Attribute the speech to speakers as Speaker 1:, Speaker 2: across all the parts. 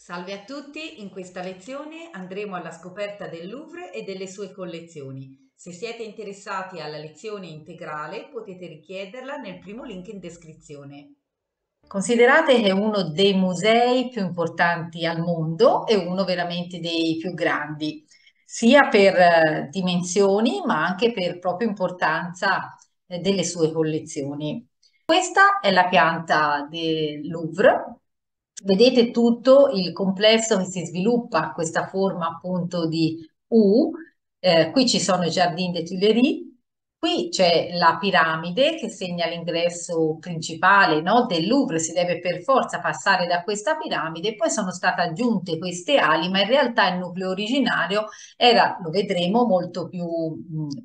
Speaker 1: Salve a tutti, in questa lezione andremo alla scoperta del Louvre e delle sue collezioni. Se siete interessati alla lezione integrale potete richiederla nel primo link in descrizione. Considerate che è uno dei musei più importanti al mondo e uno veramente dei più grandi, sia per dimensioni ma anche per propria importanza delle sue collezioni. Questa è la pianta del Louvre. Vedete tutto il complesso che si sviluppa a questa forma appunto di U. Qui ci sono i Jardin des Tuileries. Qui c'è la piramide che segna l'ingresso principale, no, del Louvre, si deve per forza passare da questa piramide, poi sono state aggiunte queste ali, ma in realtà il nucleo originario era, lo vedremo, molto più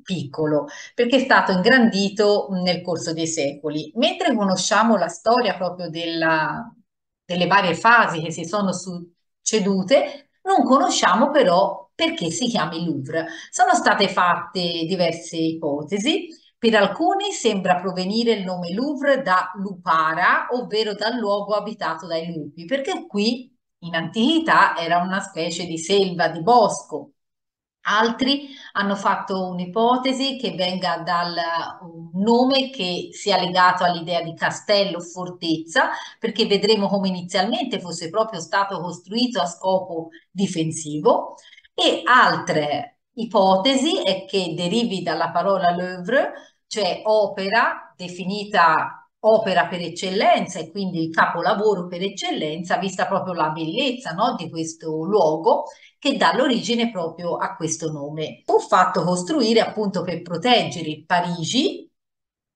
Speaker 1: piccolo, perché è stato ingrandito nel corso dei secoli. Mentre conosciamo la storia proprio delle varie fasi che si sono succedute, non conosciamo però perché si chiami Louvre. Sono state fatte diverse ipotesi. Per alcuni sembra provenire il nome Louvre da Lupara, ovvero dal luogo abitato dai lupi, perché qui in antichità era una specie di selva, di bosco. Altri hanno fatto un'ipotesi che venga dal un nome che sia legato all'idea di castello o fortezza, perché vedremo come inizialmente fosse proprio stato costruito a scopo difensivo, e altre ipotesi è che derivi dalla parola l'œuvre, cioè opera definita opera per eccellenza e quindi il capolavoro per eccellenza, vista proprio la bellezza, no, di questo luogo che dà l'origine proprio a questo nome. Fu fatto costruire appunto per proteggere Parigi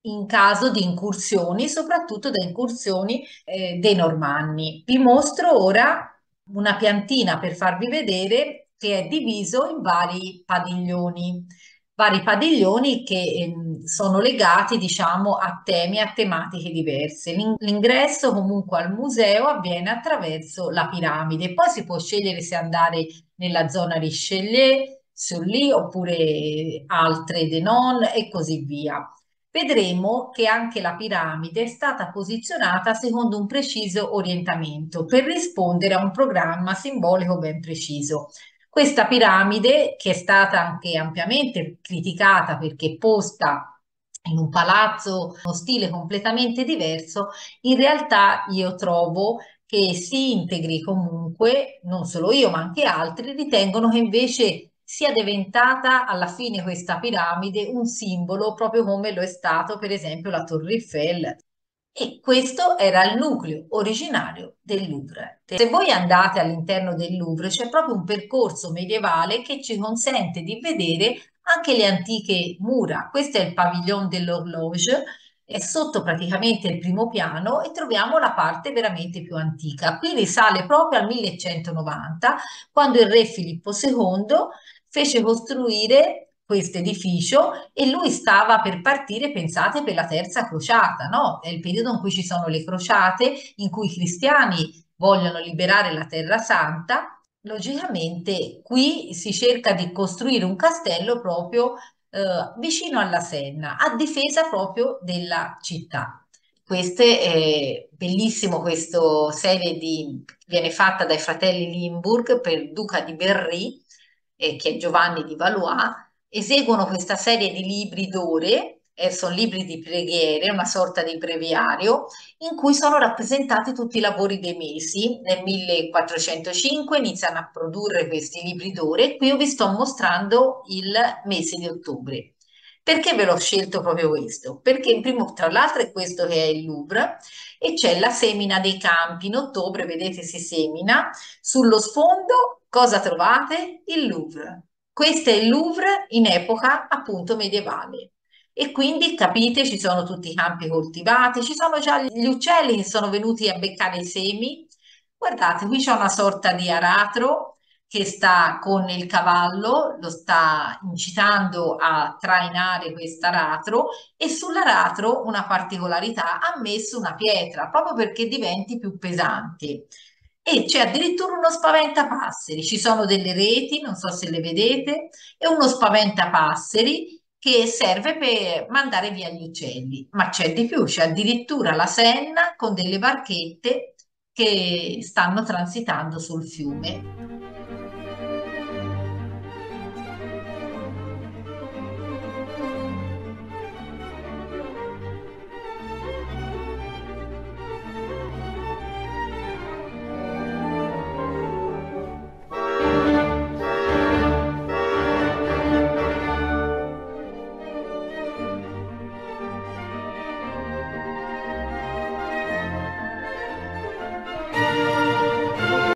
Speaker 1: in caso di incursioni, soprattutto da incursioni dei Normanni. Vi mostro ora una piantina per farvi vedere che è diviso in vari padiglioni che sono legati, diciamo, a temi, a tematiche diverse. L'ingresso comunque al museo avviene attraverso la piramide, poi si può scegliere se andare nella zona Richelieu, Sully oppure altre Denon e così via. Vedremo che anche la piramide è stata posizionata secondo un preciso orientamento per rispondere a un programma simbolico ben preciso. Questa piramide, che è stata anche ampiamente criticata perché posta in un palazzo, uno stile completamente diverso, in realtà io trovo che si integri comunque, non solo io ma anche altri, ritengono che invece sia diventata alla fine questa piramide un simbolo proprio come lo è stato per esempio la Torre Eiffel. E questo era il nucleo originario del Louvre. Se voi andate all'interno del Louvre c'è proprio un percorso medievale che ci consente di vedere anche le antiche mura. Questo è il pavillon dell'horloge, è sotto praticamente il primo piano e troviamo la parte veramente più antica. Qui risale proprio al 1190, quando il re Filippo II fece costruire questo edificio e lui stava per partire, pensate, per la terza crociata, no? È il periodo in cui ci sono le crociate, in cui i cristiani vogliono liberare la Terra Santa. Logicamente qui si cerca di costruire un castello proprio vicino alla Senna, a difesa proprio della città. Questo è bellissimo, questa serie viene fatta dai fratelli Limburg per il Duca di Berry, che è Giovanni di Valois, eseguono questa serie di libri d'ore, sono libri di preghiere, una sorta di breviario, in cui sono rappresentati tutti i lavori dei mesi. Nel 1405 iniziano a produrre questi libri d'ore e qui io vi sto mostrando il mese di ottobre. Perché ve l'ho scelto proprio questo? Perché in primo, tra l'altro è questo che è il Louvre e c'è la semina dei campi. In ottobre, vedete, si semina. Sullo sfondo cosa trovate? Il Louvre. Questo è il Louvre in epoca appunto medievale. E quindi capite, ci sono tutti i campi coltivati, ci sono già gli uccelli che sono venuti a beccare i semi. Guardate, qui c'è una sorta di aratro che sta con il cavallo, lo sta incitando a trainare quest'aratro e sull'aratro una particolarità, ha messo una pietra proprio perché diventi più pesante. E c'è addirittura uno spaventapasseri, ci sono delle reti, non so se le vedete, e uno spaventapasseri che serve per mandare via gli uccelli. Ma c'è di più, c'è addirittura la Senna con delle barchette che stanno transitando sul fiume.